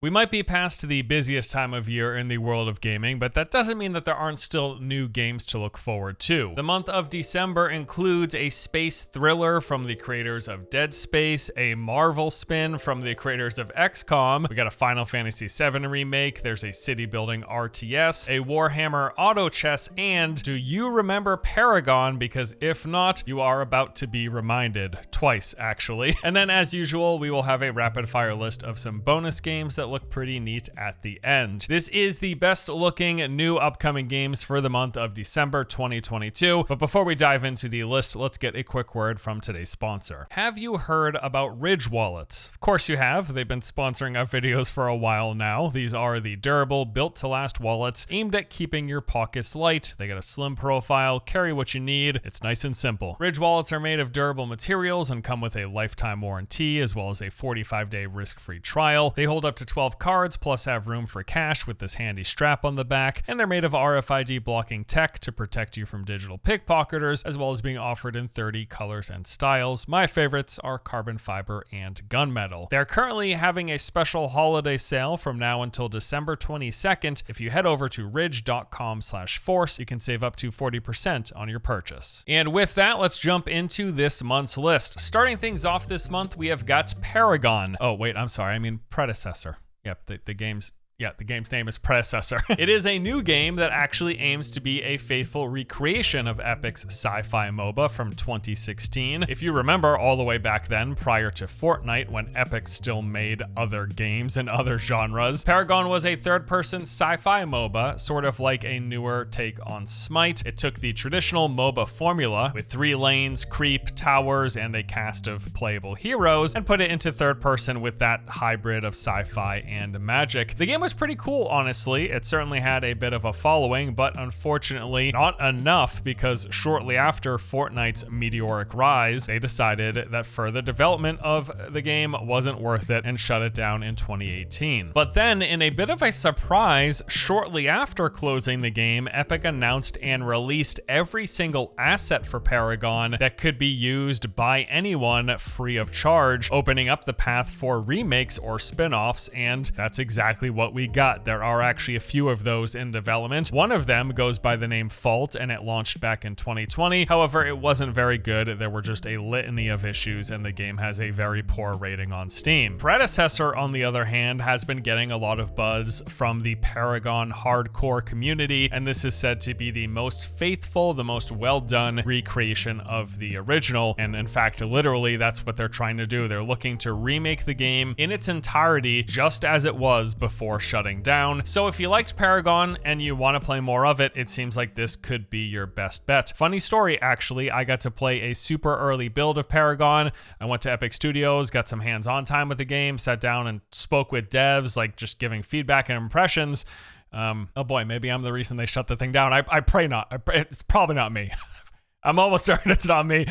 We might be past the busiest time of year in the world of gaming, but that doesn't mean that there aren't still new games to look forward to. The month of December includes a space thriller from the creators of Dead Space, a Marvel spin from the creators of XCOM, we got a Final Fantasy VII remake, there's a city building RTS, a Warhammer auto chess, and do you remember Paragon? Because if not, you are about to be reminded. Twice, actually. And then as usual, we will have a rapid fire list of some bonus games that look pretty neat at the end. This is the best looking new upcoming games for the month of December 2022. But before we dive into the list, let's get a quick word from today's sponsor. Have you heard about Ridge wallets? Of course you have. They've been sponsoring our videos for a while now. These are the durable, built to last wallets aimed at keeping your pockets light. They got a slim profile, carry what you need. It's nice and simple. Ridge wallets are made of durable materials and come with a lifetime warranty as well as a 45-day risk-free trial. They hold up to 12 cards plus have room for cash with this handy strap on the back, and they're made of RFID blocking tech to protect you from digital pickpocketers, as well as being offered in 30 colors and styles. My favorites are carbon fiber and gunmetal. They're currently having a special holiday sale from now until December 22nd. If you head over to ridge.com/force, you can save up to 40% on your purchase. And with that, let's jump into this month's list. Starting things off this month, we have got Paragon. Oh, wait, I'm sorry. I mean Predecessor. Yep, the game's name is Predecessor. It is a new game that actually aims to be a faithful recreation of Epic's sci-fi MOBA from 2016. If you remember all the way back then, prior to Fortnite, when Epic still made other games and other genres, Paragon was a third-person sci-fi MOBA, sort of like a newer take on Smite. It took the traditional MOBA formula with 3 lanes, creep, towers, and a cast of playable heroes, and put it into third person with that hybrid of sci-fi and magic. The game was pretty cool, honestly. It certainly had a bit of a following, but unfortunately not enough, because shortly after Fortnite's meteoric rise, they decided that further development of the game wasn't worth it and shut it down in 2018. But then, in a bit of a surprise, shortly after closing the game, Epic announced and released every single asset for Paragon that could be used by anyone free of charge, opening up the path for remakes or spin-offs, and that's exactly what we got. There are actually a few of those in development. One of them goes by the name Fault, and it launched back in 2020. However, it wasn't very good. There were just a litany of issues, and the game has a very poor rating on Steam. Predecessor, on the other hand, has been getting a lot of buzz from the Paragon hardcore community, and this is said to be the most faithful, the most well-done recreation of the original, and in fact, literally, that's what they're trying to do. They're looking to remake the game in its entirety, just as it was before shutting down. So if you liked Paragon and you want to play more of it, it seems like this could be your best bet. Funny story, actually, I got to play a super early build of Paragon. I went to Epic Studios, got some hands-on time with the game, sat down and spoke with devs, like just giving feedback and impressions. Oh boy, maybe I'm the reason they shut the thing down. I pray not. It's probably not me. I'm almost certain it's not me.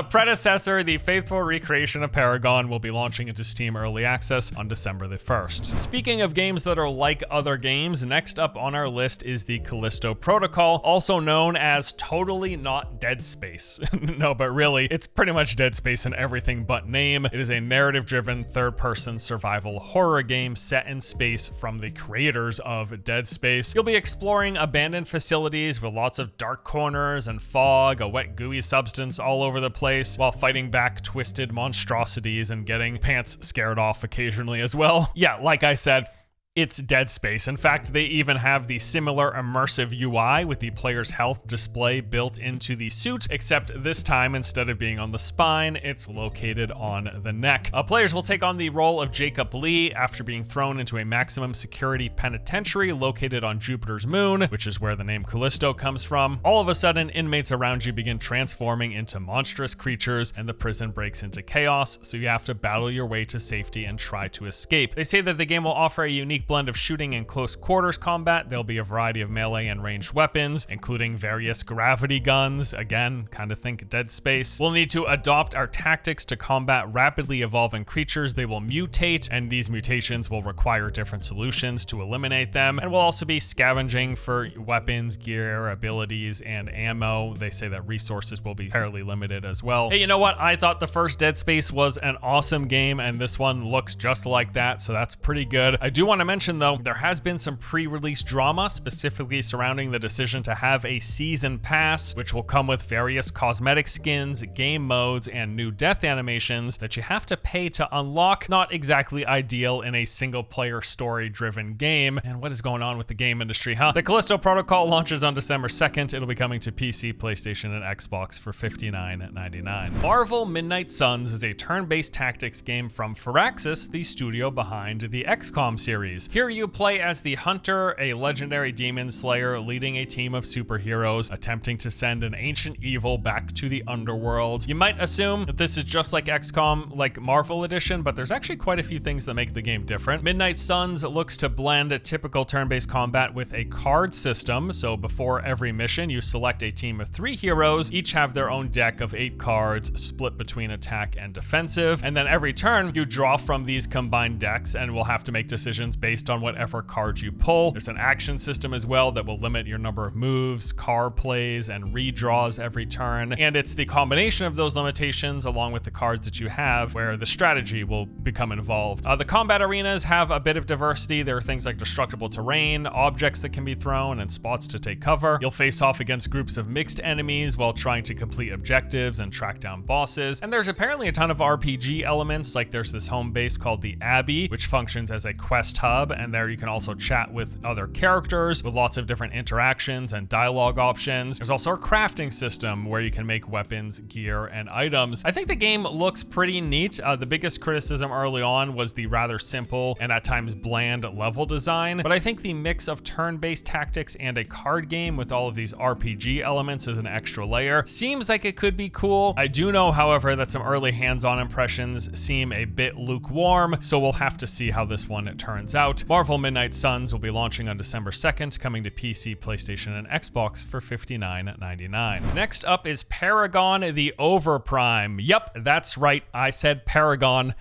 Predecessor, the faithful recreation of Paragon, will be launching into Steam Early Access on December the 1st. Speaking of games that are like other games, next up on our list is the Callisto Protocol, also known as totally not Dead Space. No, but really, it's pretty much Dead Space in everything but name. It is a narrative-driven, third-person survival horror game set in space from the creators of Dead Space. You'll be exploring abandoned facilities with lots of dark corners and fog, a wet gooey substance all over the place, while fighting back twisted monstrosities and getting pants scared off occasionally as well. Yeah, like I said, it's Dead Space. In fact, they even have the similar immersive UI with the player's health display built into the suit, except this time, instead of being on the spine, it's located on the neck. Players will take on the role of Jacob Lee after being thrown into a maximum security penitentiary located on Jupiter's moon, which is where the name Callisto comes from. All of a sudden, inmates around you begin transforming into monstrous creatures, and the prison breaks into chaos, so you have to battle your way to safety and try to escape. They say that the game will offer a unique unique blend of shooting and close quarters combat. There'll be a variety of melee and ranged weapons, including various gravity guns. Again, kind of think Dead Space. We'll need to adopt our tactics to combat rapidly evolving creatures. They will mutate, and these mutations will require different solutions to eliminate them. And we'll also be scavenging for weapons, gear, abilities, and ammo. They say that resources will be fairly limited as well. Hey, you know what? I thought the first Dead Space was an awesome game, and this one looks just like that, so that's pretty good. I do want to mention, though, there has been some pre-release drama, specifically surrounding the decision to have a season pass, which will come with various cosmetic skins, game modes, and new death animations that you have to pay to unlock. Not exactly ideal in a single-player story-driven game. And what is going on with the game industry, huh? The Callisto Protocol launches on December 2nd. It'll be coming to PC, PlayStation, and Xbox for $59.99. Marvel Midnight Suns is a turn-based tactics game from Firaxis, the studio behind the XCOM series. Here you play as the Hunter, a legendary demon slayer leading a team of superheroes attempting to send an ancient evil back to the underworld. You might assume that this is just like XCOM, like Marvel Edition, but there's actually quite a few things that make the game different. Midnight Suns looks to blend a typical turn-based combat with a card system. So before every mission, you select a team of 3 heroes. Each have their own deck of 8 cards split between attack and defensive. And then every turn, you draw from these combined decks and will have to make decisions based on whatever cards you pull. There's an action system as well that will limit your number of moves, card plays, and redraws every turn. And it's the combination of those limitations along with the cards that you have where the strategy will become involved. The combat arenas have a bit of diversity. There are things like destructible terrain, objects that can be thrown, and spots to take cover. You'll face off against groups of mixed enemies while trying to complete objectives and track down bosses. And there's apparently a ton of RPG elements, like there's this home base called the Abbey, which functions as a quest hub, and there you can also chat with other characters with lots of different interactions and dialogue options. There's also a crafting system where you can make weapons, gear, and items. I think the game looks pretty neat. The biggest criticism early on was the rather simple and at times bland level design, but I think the mix of turn-based tactics and a card game with all of these RPG elements as an extra layer seems like it could be cool. I do know, however, that some early hands-on impressions seem a bit lukewarm, so we'll have to see how this one turns out. Marvel Midnight Suns will be launching on December 2nd, coming to PC, PlayStation, and Xbox for $59.99. Next up is Paragon, the Overprime. Yep, that's right, I said Paragon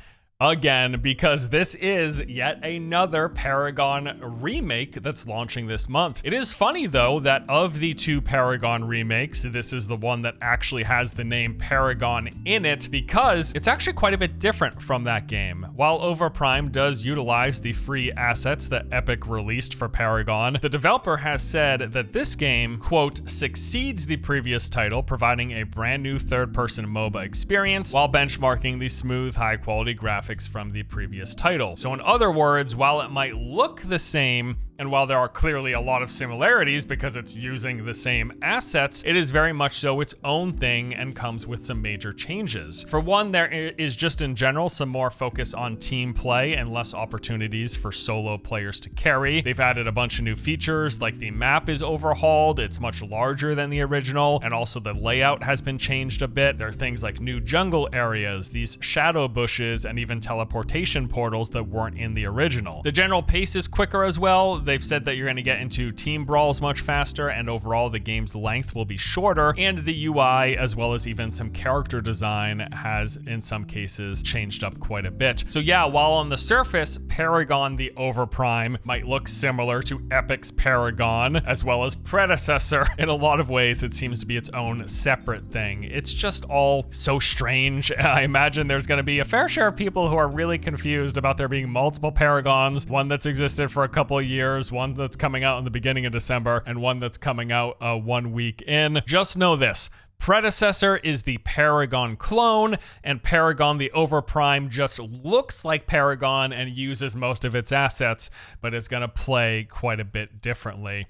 again, because this is yet another Paragon remake that's launching this month. It is funny, though, that of the 2 Paragon remakes, this is the one that actually has the name Paragon in it, because it's actually quite a bit different from that game. While Overprime does utilize the free assets that Epic released for Paragon, the developer has said that this game, quote, succeeds the previous title, providing a brand new third-person MOBA experience while benchmarking the smooth, high-quality graphics from the previous title. So in other words, while it might look the same, and while there are clearly a lot of similarities because it's using the same assets, it is very much so its own thing and comes with some major changes. For one, there is just in general some more focus on team play and less opportunities for solo players to carry. They've added a bunch of new features, like the map is overhauled, it's much larger than the original, and also the layout has been changed a bit. There are things like new jungle areas, these shadow bushes, and even teleportation portals that weren't in the original. The general pace is quicker as well. They've said that you're going to get into team brawls much faster, and overall the game's length will be shorter, and the UI as well as even some character design has in some cases changed up quite a bit. So yeah, while on the surface Paragon the Overprime might look similar to Epic's Paragon as well as Predecessor, in a lot of ways it seems to be its own separate thing. It's just all so strange. I imagine there's going to be a fair share of people who are really confused about there being multiple Paragons, one that's existed for a couple of years, one that's coming out in the beginning of December, and one that's coming out 1 week in. Just know this: Predecessor is the Paragon clone, and Paragon the Overprime just looks like Paragon and uses most of its assets, but it's going to play quite a bit differently.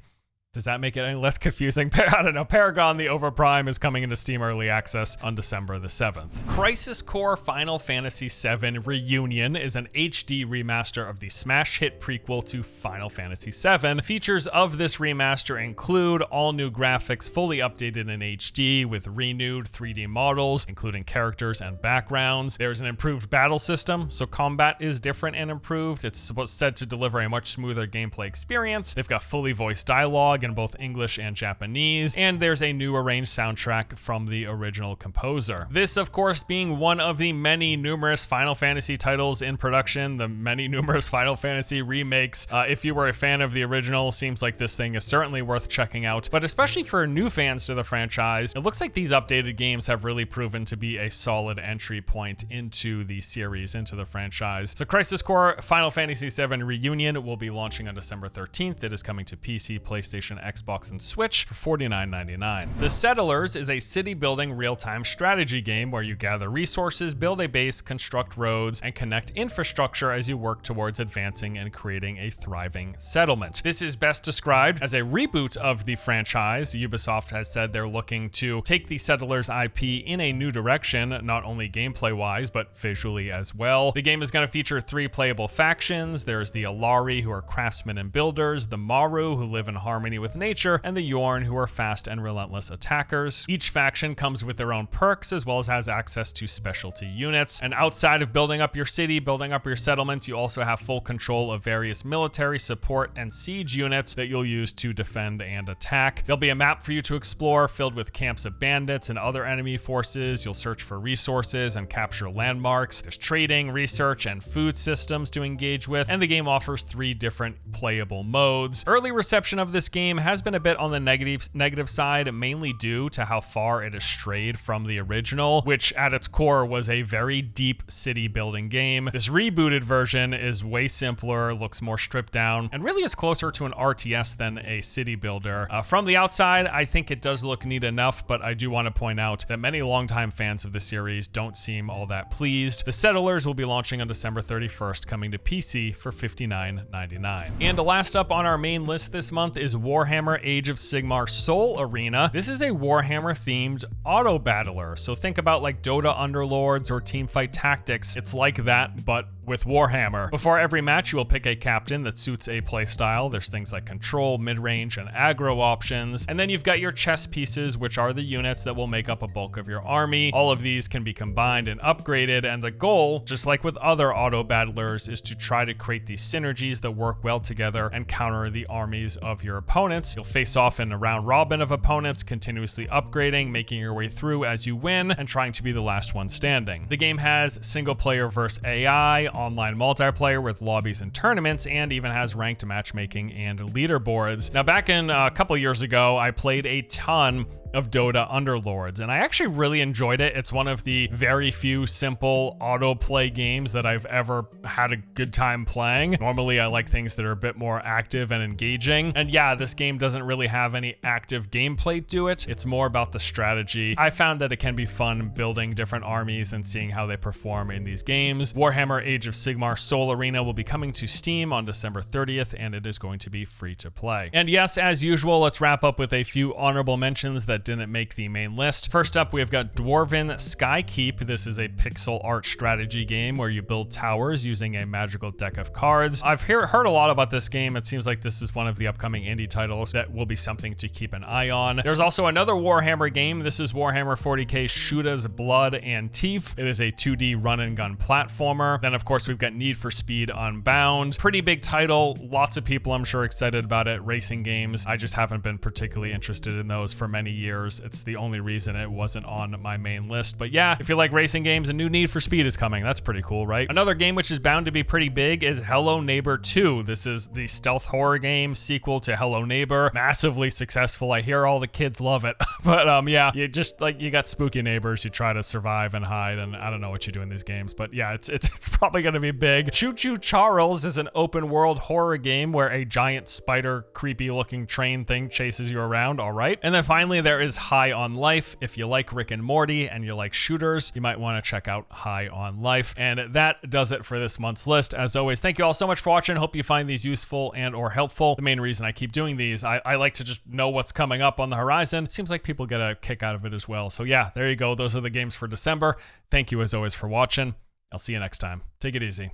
Does that make it any less confusing? I don't know. Paragon, the Overprime, is coming into Steam Early Access on December the 7th. Crisis Core Final Fantasy VII Reunion is an HD remaster of the smash hit prequel to Final Fantasy VII. Features of this remaster include all new graphics fully updated in HD with renewed 3D models, including characters and backgrounds. There's an improved battle system, so combat is different and improved. It's said to deliver a much smoother gameplay experience. They've got fully voiced dialogue in both English and Japanese, and there's a new arranged soundtrack from the original composer. This, of course, being one of the many numerous Final Fantasy titles in production, the many numerous Final Fantasy remakes. If you were a fan of the original, seems like this thing is certainly worth checking out, but especially for new fans to the franchise, it looks like these updated games have really proven to be a solid entry point into the series, into the franchise. So Crisis Core Final Fantasy VII Reunion will be launching on December 13th. It is coming to PC, PlayStation, Xbox, and Switch for $49.99. The Settlers is a city-building real-time strategy game where you gather resources, build a base, construct roads, and connect infrastructure as you work towards advancing and creating a thriving settlement. This is best described as a reboot of the franchise. Ubisoft has said they're looking to take the Settlers IP in a new direction, not only gameplay-wise, but visually as well. The game is going to feature 3 playable factions. There's the Alari, who are craftsmen and builders, the Maru, who live in harmony with nature, and the Yorn, who are fast and relentless attackers. Each faction comes with their own perks, as well as has access to specialty units. And outside of building up your city, building up your settlements, you also have full control of various military support and siege units that you'll use to defend and attack. There'll be a map for you to explore filled with camps of bandits and other enemy forces. You'll search for resources and capture landmarks. There's trading, research, and food systems to engage with, and the game offers 3 different playable modes. Early reception of this game has been a bit on the negative side, mainly due to how far it has strayed from the original, which at its core was a very deep city building game. This rebooted version is way simpler, looks more stripped down, and really is closer to an RTS than a city builder. From the outside, I think it does look neat enough, but I do want to point out that many longtime fans of the series don't seem all that pleased. The Settlers will be launching on December 31st, coming to PC for $59.99. And last up on our main list this month is Warhammer Age of Sigmar Soul Arena. This is a Warhammer themed auto battler. So think about like Dota Underlords or Teamfight Tactics. It's like that, but with Warhammer. Before every match, you will pick a captain that suits a playstyle. There's things like control, mid-range, and aggro options. And then you've got your chess pieces, which are the units that will make up a bulk of your army. All of these can be combined and upgraded, and the goal, just like with other auto battlers, is to try to create these synergies that work well together and counter the armies of your opponents. You'll face off in a round robin of opponents, continuously upgrading, making your way through as you win, and trying to be the last one standing. The game has single player versus AI, online multiplayer with lobbies and tournaments, and even has ranked matchmaking and leaderboards. Now, back in a couple years ago, I played a ton of Dota Underlords, and I actually really enjoyed it. It's one of the very few simple autoplay games that I've ever had a good time playing. Normally, I like things that are a bit more active and engaging, and yeah, this game doesn't really have any active gameplay to it. It's more about the strategy. I found that it can be fun building different armies and seeing how they perform in these games. Warhammer Age of Sigmar Soul Arena will be coming to Steam on December 30th, and it is going to be free to play. And yes, as usual, let's wrap up with a few honorable mentions that didn't make the main list. First up, we have got Dwarven Skykeep. This is a pixel art strategy game where you build towers using a magical deck of cards. I've heard a lot about this game. It seems like this is one of the upcoming indie titles that will be something to keep an eye on. There's also another Warhammer game. This is Warhammer 40k Shootas, Blood, and Teef. It is a 2D run and gun platformer. Then of course we've got Need for Speed Unbound. Pretty big title. Lots of people I'm sure excited about it. Racing games. I just haven't been particularly interested in those for many years. It's the only reason it wasn't on my main list. But yeah, if you like racing games, a new Need for Speed is coming. That's pretty cool, right? Another game which is bound to be pretty big is Hello Neighbor 2. This is the stealth horror game sequel to Hello Neighbor. Massively successful. I hear all the kids love it. But yeah, you just like, you got spooky neighbors. You try to survive and hide, and I don't know what you do in these games, but yeah, it's probably gonna be big. Choo-Choo Charles is an open world horror game where a giant spider creepy looking train thing chases you around. All right. And then finally there is High on Life. If you like Rick and Morty and you like shooters, you might want to check out High on Life. And that does it for this month's list. As always, thank you all so much for watching. Hope you find these useful and or helpful. The main reason I keep doing these, I like to just know what's coming up on the horizon. Seems like people get a kick out of it as well. So yeah, there you go. Those are the games for December. Thank you as always for watching. I'll see you next time. Take it easy.